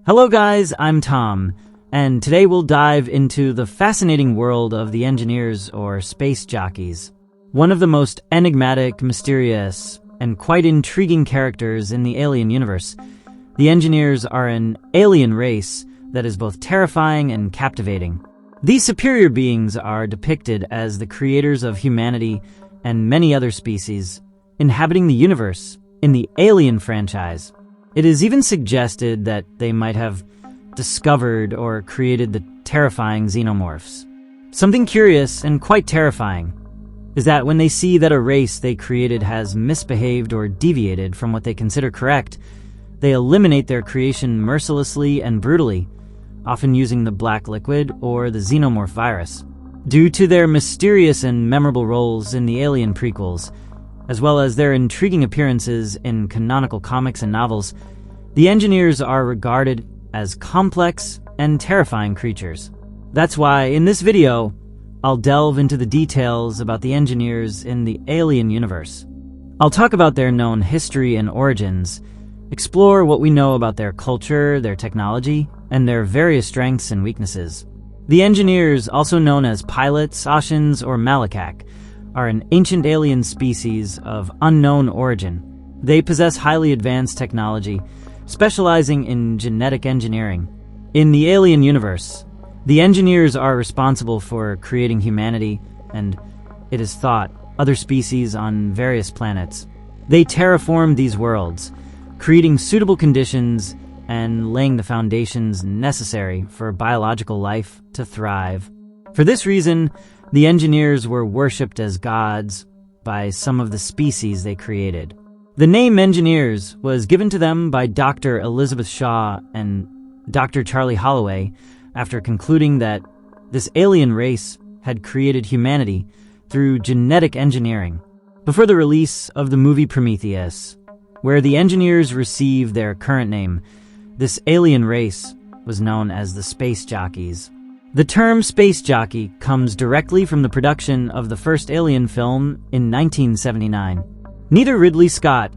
Hello guys, I'm Tom, and today we'll dive into the fascinating world of the engineers or space jockeys. One of the most enigmatic, mysterious, and quite intriguing characters in the alien universe. The engineers are an alien race that is both terrifying and captivating. These superior beings are depicted as the creators of humanity and many other species, inhabiting the universe in the Alien franchise. It is even suggested that they might have discovered or created the terrifying Xenomorphs. Something curious and quite terrifying is that when they see that a race they created has misbehaved or deviated from what they consider correct, they eliminate their creation mercilessly and brutally, often using the black liquid or the Xenomorph virus. Due to their mysterious and memorable roles in the Alien prequels, as well as their intriguing appearances in canonical comics and novels, the engineers are regarded as complex and terrifying creatures. That's why, in this video, I'll delve into the details about the engineers in the Alien universe. I'll talk about their known history and origins, explore what we know about their culture, their technology, and their various strengths and weaknesses. The engineers, also known as pilots, Oshans, or Malakak, are an ancient alien species of unknown origin. They possess highly advanced technology, specializing in genetic engineering. In the Alien universe, the engineers are responsible for creating humanity and, it is thought, other species on various planets. They terraform these worlds, creating suitable conditions and laying the foundations necessary for biological life to thrive. For this reason, the engineers were worshipped as gods by some of the species they created. The name engineers was given to them by Dr. Elizabeth Shaw and Dr. Charlie Holloway after concluding that this alien race had created humanity through genetic engineering. Before the release of the movie Prometheus, where the engineers received their current name, this alien race was known as the Space Jockeys. The term space jockey comes directly from the production of the first Alien film in 1979. Neither Ridley Scott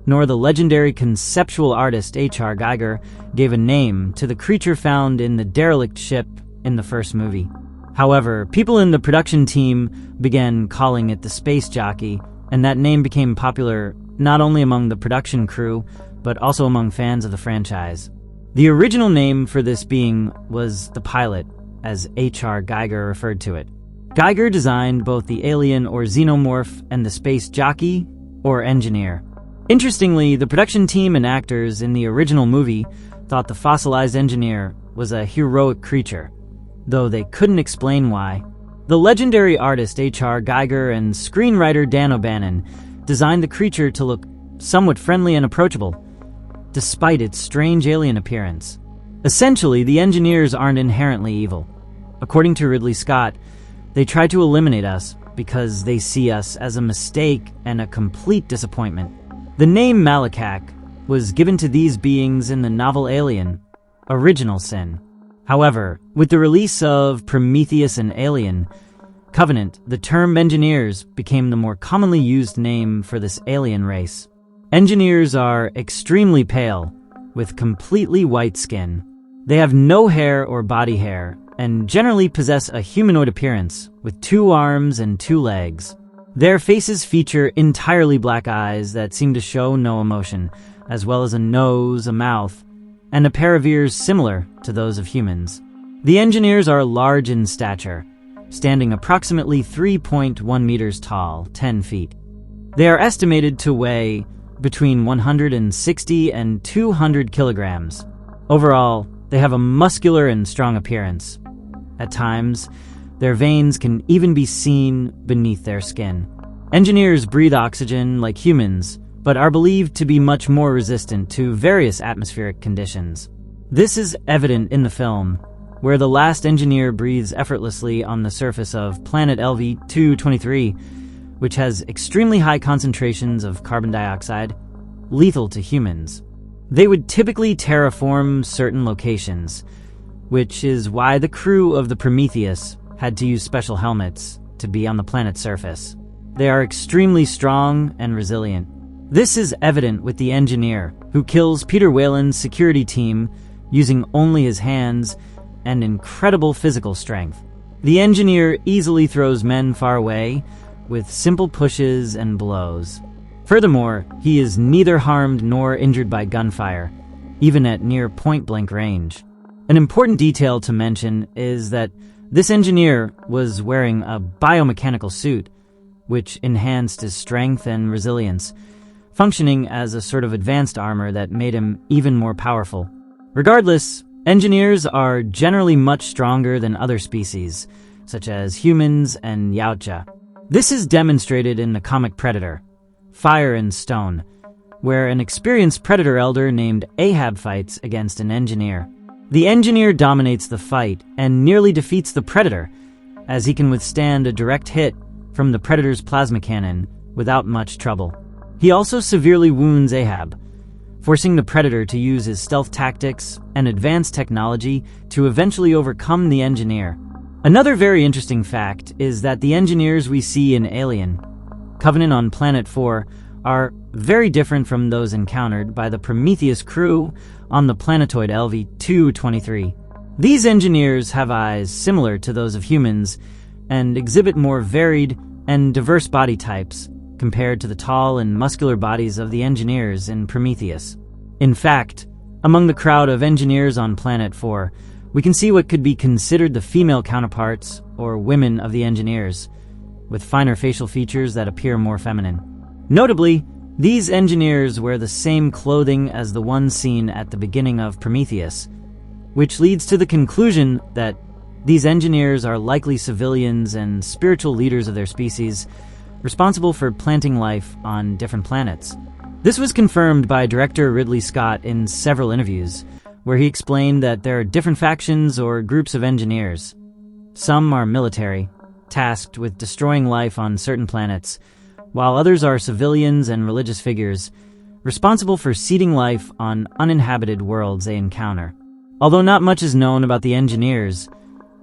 nor the legendary conceptual artist H.R. Giger gave a name to the creature found in the derelict ship in the first movie. However, people in the production team began calling it the Space Jockey, and that name became popular not only among the production crew, but also among fans of the franchise. The original name for this being was the pilot, as H.R. Giger referred to it. Giger designed both the alien or xenomorph and the space jockey or engineer. Interestingly, the production team and actors in the original movie thought the fossilized engineer was a heroic creature, though they couldn't explain why. The legendary artist H.R. Giger and screenwriter Dan O'Bannon designed the creature to look somewhat friendly and approachable, despite its strange alien appearance. Essentially, the engineers aren't inherently evil. According to Ridley Scott, they try to eliminate us because they see us as a mistake and a complete disappointment. The name Malakak was given to these beings in the novel Alien, Original Sin. However, with the release of Prometheus and Alien, Covenant, the term engineers became the more commonly used name for this alien race. Engineers are extremely pale, with completely white skin. They have no hair or body hair, and generally possess a humanoid appearance, with 2 arms and 2 legs. Their faces feature entirely black eyes that seem to show no emotion, as well as a nose, a mouth, and a pair of ears similar to those of humans. The engineers are large in stature, standing approximately 3.1 meters tall, 10 feet. They are estimated to weigh between 160 and 200 kilograms. Overall, they have a muscular and strong appearance. At times, their veins can even be seen beneath their skin. Engineers breathe oxygen like humans, but are believed to be much more resistant to various atmospheric conditions. This is evident in the film, where the last engineer breathes effortlessly on the surface of planet LV-223, which has extremely high concentrations of carbon dioxide, lethal to humans. They would typically terraform certain locations, which is why the crew of the Prometheus had to use special helmets to be on the planet's surface. They are extremely strong and resilient. This is evident with the engineer, who kills Peter Whalen's security team using only his hands and incredible physical strength. The engineer easily throws men far away with simple pushes and blows. Furthermore, he is neither harmed nor injured by gunfire, even at near point-blank range. An important detail to mention is that this engineer was wearing a biomechanical suit, which enhanced his strength and resilience, functioning as a sort of advanced armor that made him even more powerful. Regardless, engineers are generally much stronger than other species, such as humans and Yautja. This is demonstrated in the comic Predator, Fire and Stone, where an experienced Predator elder named Ahab fights against an engineer. The engineer dominates the fight and nearly defeats the Predator, as he can withstand a direct hit from the Predator's plasma cannon without much trouble. He also severely wounds Ahab, forcing the Predator to use his stealth tactics and advanced technology to eventually overcome the engineer. Another very interesting fact is that the engineers we see in Alien, Covenant on Planet 4, are very different from those encountered by the Prometheus crew on the planetoid LV-223. These engineers have eyes similar to those of humans and exhibit more varied and diverse body types compared to the tall and muscular bodies of the engineers in Prometheus. In fact, among the crowd of engineers on Planet 4, we can see what could be considered the female counterparts or women of the engineers, with finer facial features that appear more feminine. Notably, these engineers wear the same clothing as the one seen at the beginning of Prometheus, which leads to the conclusion that these engineers are likely civilians and spiritual leaders of their species, responsible for planting life on different planets. This was confirmed by director Ridley Scott in several interviews, where he explained that there are different factions or groups of engineers. Some are military, tasked with destroying life on certain planets, while others are civilians and religious figures, responsible for seeding life on uninhabited worlds they encounter. Although not much is known about the engineers,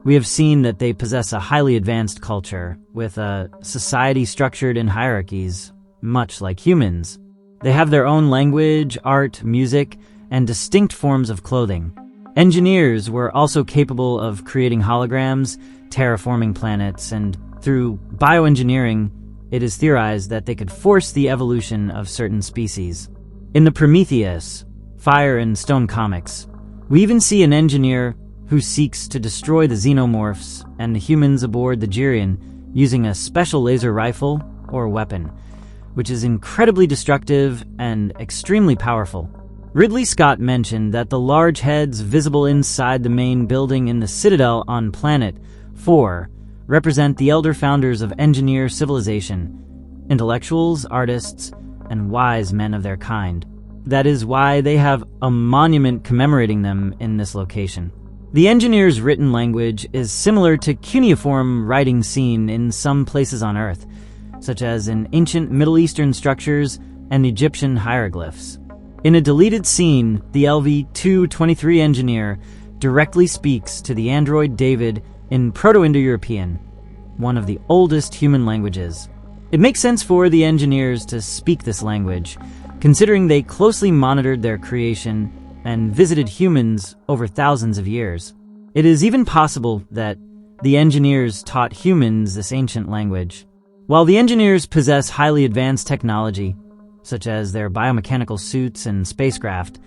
we have seen that they possess a highly advanced culture, with a society structured in hierarchies, much like humans. They have their own language, art, music, and distinct forms of clothing. Engineers were also capable of creating holograms, terraforming planets, and through bioengineering, it is theorized that they could force the evolution of certain species. In the Prometheus, Fire and Stone comics, we even see an engineer who seeks to destroy the Xenomorphs and the humans aboard the Gerion using a special laser rifle or weapon, which is incredibly destructive and extremely powerful. Ridley Scott mentioned that the large heads visible inside the main building in the Citadel on Planet 4 represent the elder founders of engineer civilization, intellectuals, artists, and wise men of their kind. That is why they have a monument commemorating them in this location. The engineers' written language is similar to cuneiform writing seen in some places on Earth, such as in ancient Middle Eastern structures and Egyptian hieroglyphs. In a deleted scene, the LV-223 engineer directly speaks to the android David in Proto-Indo-European, one of the oldest human languages. It makes sense for the engineers to speak this language, considering they closely monitored their creation and visited humans over thousands of years. It is even possible that the engineers taught humans this ancient language. While the engineers possess highly advanced technology, such as their biomechanical suits and spacecraft,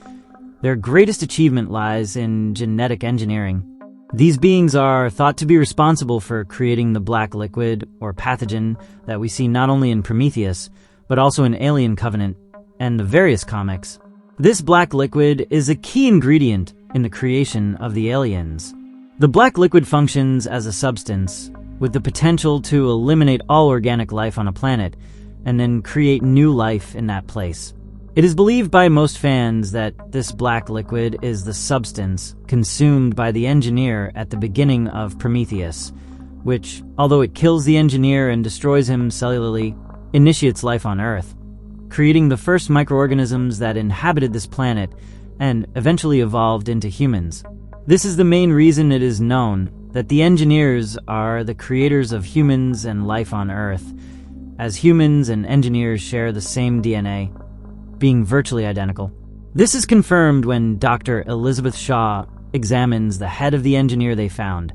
their greatest achievement lies in genetic engineering. These beings are thought to be responsible for creating the black liquid or pathogen that we see not only in Prometheus, but also in Alien Covenant and the various comics. This black liquid is a key ingredient in the creation of the aliens. The black liquid functions as a substance with the potential to eliminate all organic life on a planet and then create new life in that place. It is believed by most fans that this black liquid is the substance consumed by the engineer at the beginning of Prometheus, which, although it kills the engineer and destroys him cellularly, initiates life on Earth, creating the first microorganisms that inhabited this planet and eventually evolved into humans. This is the main reason it is known that the engineers are the creators of humans and life on Earth, as humans and engineers share the same DNA, being virtually identical. This is confirmed when Dr. Elizabeth Shaw examines the head of the engineer they found,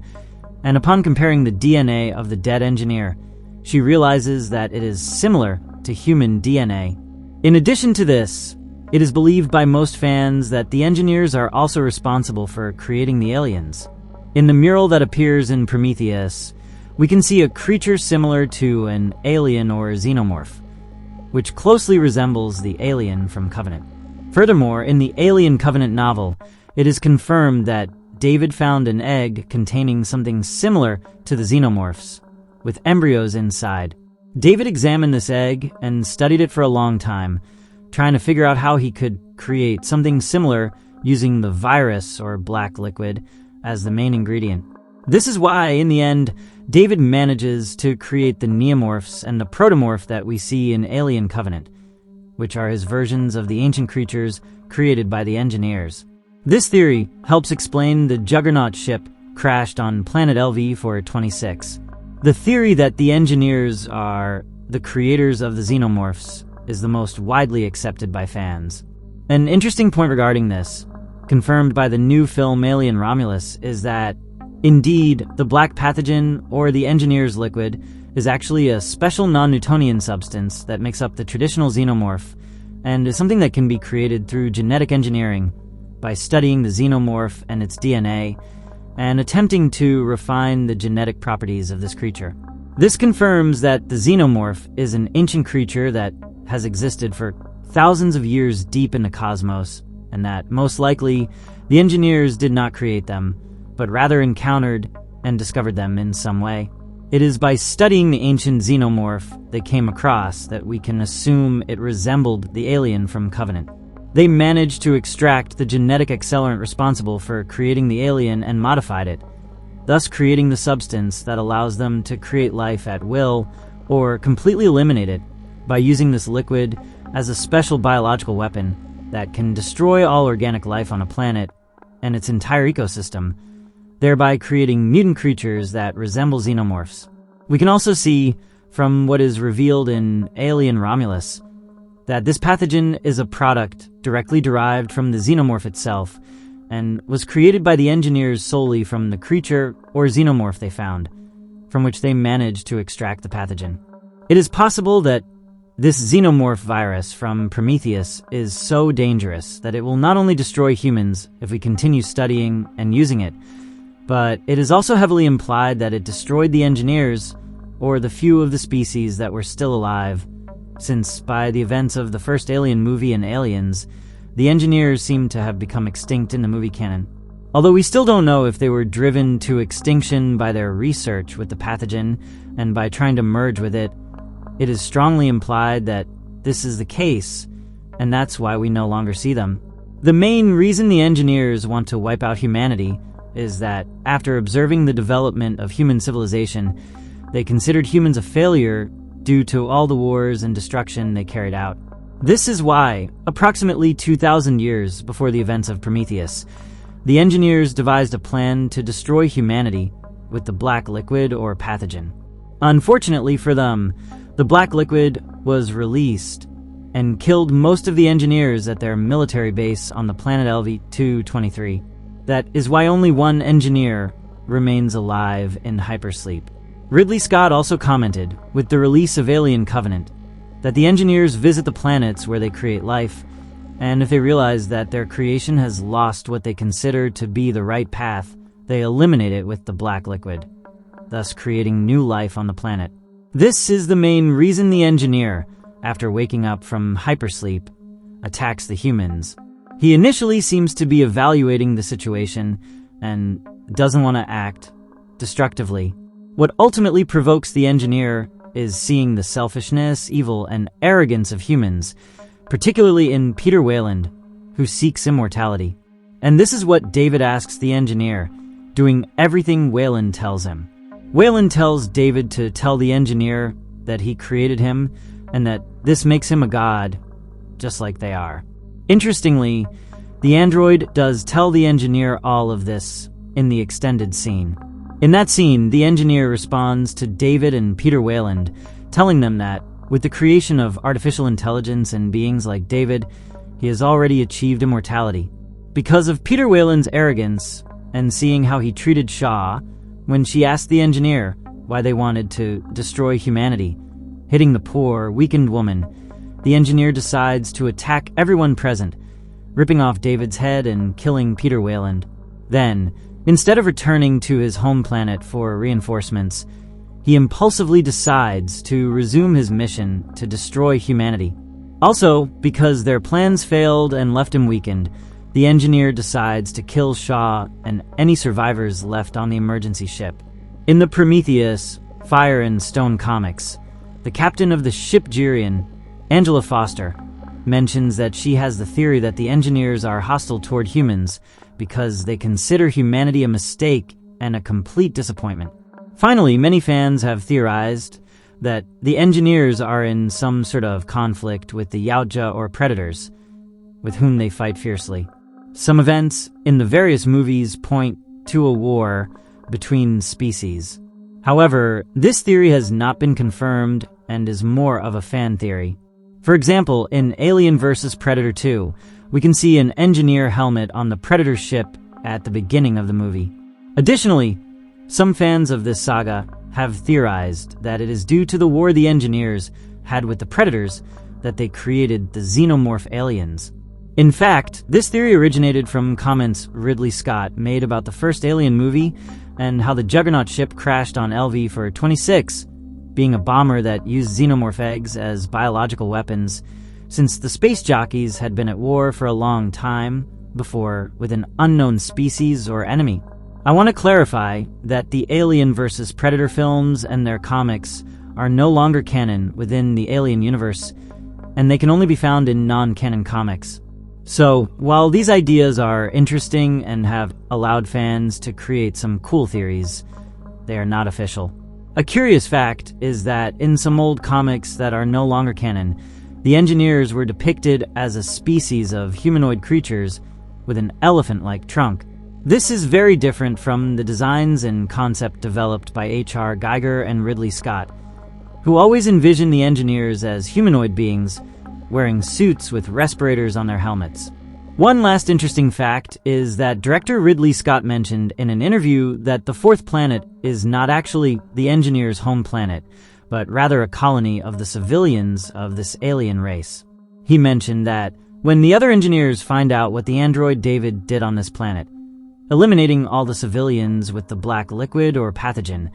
and upon comparing the DNA of the dead engineer, she realizes that it is similar to human DNA. In addition to this, it is believed by most fans that the engineers are also responsible for creating the aliens. In the mural that appears in Prometheus, we can see a creature similar to an alien or xenomorph, which closely resembles the alien from Covenant. Furthermore, in the Alien Covenant novel, it is confirmed that David found an egg containing something similar to the Xenomorphs, with embryos inside. David examined this egg and studied it for a long time, trying to figure out how he could create something similar using the virus or black liquid as the main ingredient. This is why, in the end, David manages to create the neomorphs and the protomorph that we see in Alien Covenant, which are his versions of the ancient creatures created by the engineers. This theory helps explain the Juggernaut ship crashed on planet LV-426. The theory that the engineers are the creators of the Xenomorphs is the most widely accepted by fans. An interesting point regarding this, confirmed by the new film Alien Romulus, is that, indeed, the black pathogen, or the engineer's liquid, is actually a special non-Newtonian substance that makes up the traditional xenomorph, and is something that can be created through genetic engineering by studying the xenomorph and its DNA, and attempting to refine the genetic properties of this creature. This confirms that the xenomorph is an ancient creature that has existed for thousands of years deep in the cosmos, and that, most likely, the engineers did not create them, but rather encountered and discovered them in some way. It is by studying the ancient xenomorph they came across that we can assume it resembled the alien from Covenant. They managed to extract the genetic accelerant responsible for creating the alien and modified it, thus creating the substance that allows them to create life at will or completely eliminate it by using this liquid as a special biological weapon that can destroy all organic life on a planet and its entire ecosystem, thereby creating mutant creatures that resemble xenomorphs. We can also see, from what is revealed in Alien Romulus, that this pathogen is a product directly derived from the xenomorph itself, and was created by the engineers solely from the creature or xenomorph they found, from which they managed to extract the pathogen. It is possible that this xenomorph virus from Prometheus is so dangerous that it will not only destroy humans if we continue studying and using it, but it is also heavily implied that it destroyed the engineers, or the few of the species that were still alive, since by the events of the first Alien movie and Aliens, the engineers seem to have become extinct in the movie canon. Although we still don't know if they were driven to extinction by their research with the pathogen and by trying to merge with it, it is strongly implied that this is the case, and that's why we no longer see them. The main reason the engineers want to wipe out humanity is that, after observing the development of human civilization, they considered humans a failure due to all the wars and destruction they carried out. This is why, approximately 2,000 years before the events of Prometheus, the engineers devised a plan to destroy humanity with the black liquid or pathogen. Unfortunately for them, the black liquid was released and killed most of the engineers at their military base on the planet LV-223. That is why only one engineer remains alive in hypersleep. Ridley Scott also commented, with the release of Alien Covenant, that the engineers visit the planets where they create life, and if they realize that their creation has lost what they consider to be the right path, they eliminate it with the black liquid, thus creating new life on the planet. This is the main reason the engineer, after waking up from hypersleep, attacks the humans. He initially seems to be evaluating the situation and doesn't want to act destructively. What ultimately provokes the engineer is seeing the selfishness, evil, and arrogance of humans, particularly in Peter Weyland, who seeks immortality. And this is what David asks the engineer, doing everything Weyland tells him. Weyland tells David to tell the engineer that he created him and that this makes him a god, just like they are. Interestingly, the android does tell the engineer all of this in the extended scene. In that scene, the engineer responds to David and Peter Weyland, telling them that, with the creation of artificial intelligence and beings like David, he has already achieved immortality. Because of Peter Weyland's arrogance and seeing how he treated Shaw when she asked the engineer why they wanted to destroy humanity, hitting the poor, weakened woman, the engineer decides to attack everyone present, ripping off David's head and killing Peter Weyland. Then, instead of returning to his home planet for reinforcements, he impulsively decides to resume his mission to destroy humanity. Also, because their plans failed and left him weakened, the engineer decides to kill Shaw and any survivors left on the emergency ship. In the Prometheus, Fire and Stone comics, the captain of the ship Gerion, Angela Foster, mentions that she has the theory that the engineers are hostile toward humans because they consider humanity a mistake and a complete disappointment. Finally, many fans have theorized that the engineers are in some sort of conflict with the Yautja or Predators, with whom they fight fiercely. Some events in the various movies point to a war between species. However, this theory has not been confirmed and is more of a fan theory. For example, in Alien vs. Predator 2, we can see an engineer helmet on the Predator ship at the beginning of the movie. Additionally, some fans of this saga have theorized that it is due to the war the engineers had with the Predators that they created the Xenomorph aliens. In fact, this theory originated from comments Ridley Scott made about the first Alien movie and how the Juggernaut ship crashed on LV-426, being a bomber that used Xenomorph eggs as biological weapons, since the Space Jockeys had been at war for a long time before with an unknown species or enemy. I want to clarify that the Alien vs. Predator films and their comics are no longer canon within the Alien universe, and they can only be found in non-canon comics. So, while these ideas are interesting and have allowed fans to create some cool theories, they are not official. A curious fact is that in some old comics that are no longer canon, the engineers were depicted as a species of humanoid creatures with an elephant-like trunk. This is very different from the designs and concept developed by H.R. Giger and Ridley Scott, who always envisioned the engineers as humanoid beings wearing suits with respirators on their helmets. One last interesting fact is that director Ridley Scott mentioned in an interview that the fourth planet is not actually the engineers' home planet, but rather a colony of the civilians of this alien race. He mentioned that when the other engineers find out what the android David did on this planet, eliminating all the civilians with the black liquid or pathogen,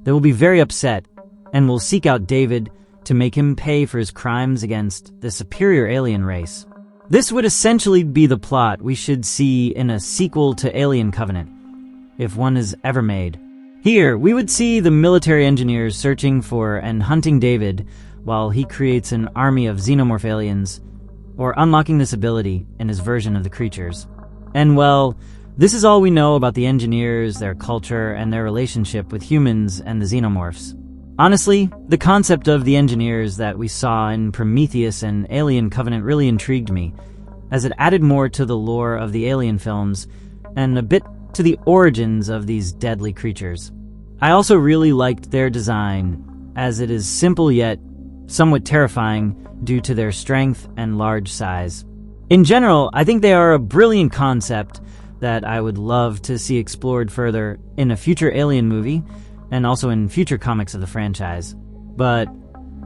they will be very upset and will seek out David to make him pay for his crimes against the superior alien race. This would essentially be the plot we should see in a sequel to Alien Covenant, if one is ever made. Here, we would see the military engineers searching for and hunting David while he creates an army of xenomorph aliens, or unlocking this ability in his version of the creatures. And well, this is all we know about the engineers, their culture, and their relationship with humans and the xenomorphs. Honestly, the concept of the engineers that we saw in Prometheus and Alien Covenant really intrigued me, as it added more to the lore of the Alien films and a bit to the origins of these deadly creatures. I also really liked their design, as it is simple yet somewhat terrifying due to their strength and large size. In general, I think they are a brilliant concept that I would love to see explored further in a future Alien movie, and also in future comics of the franchise. But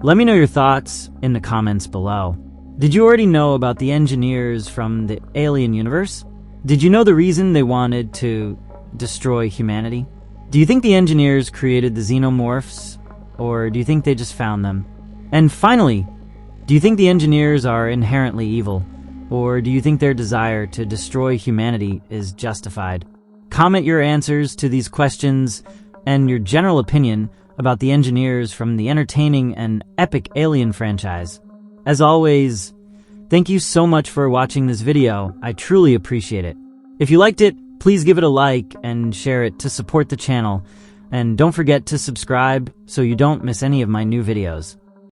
let me know your thoughts in the comments below. Did you already know about the engineers from the Alien universe? Did you know the reason they wanted to destroy humanity? Do you think the engineers created the Xenomorphs, or do you think they just found them? And finally, do you think the engineers are inherently evil, or do you think their desire to destroy humanity is justified? Comment your answers to these questions and your general opinion about the engineers from the entertaining and epic Alien franchise. As always, thank you so much for watching this video. I truly appreciate it. If you liked it, please give it a like and share it to support the channel. And don't forget to subscribe so you don't miss any of my new videos.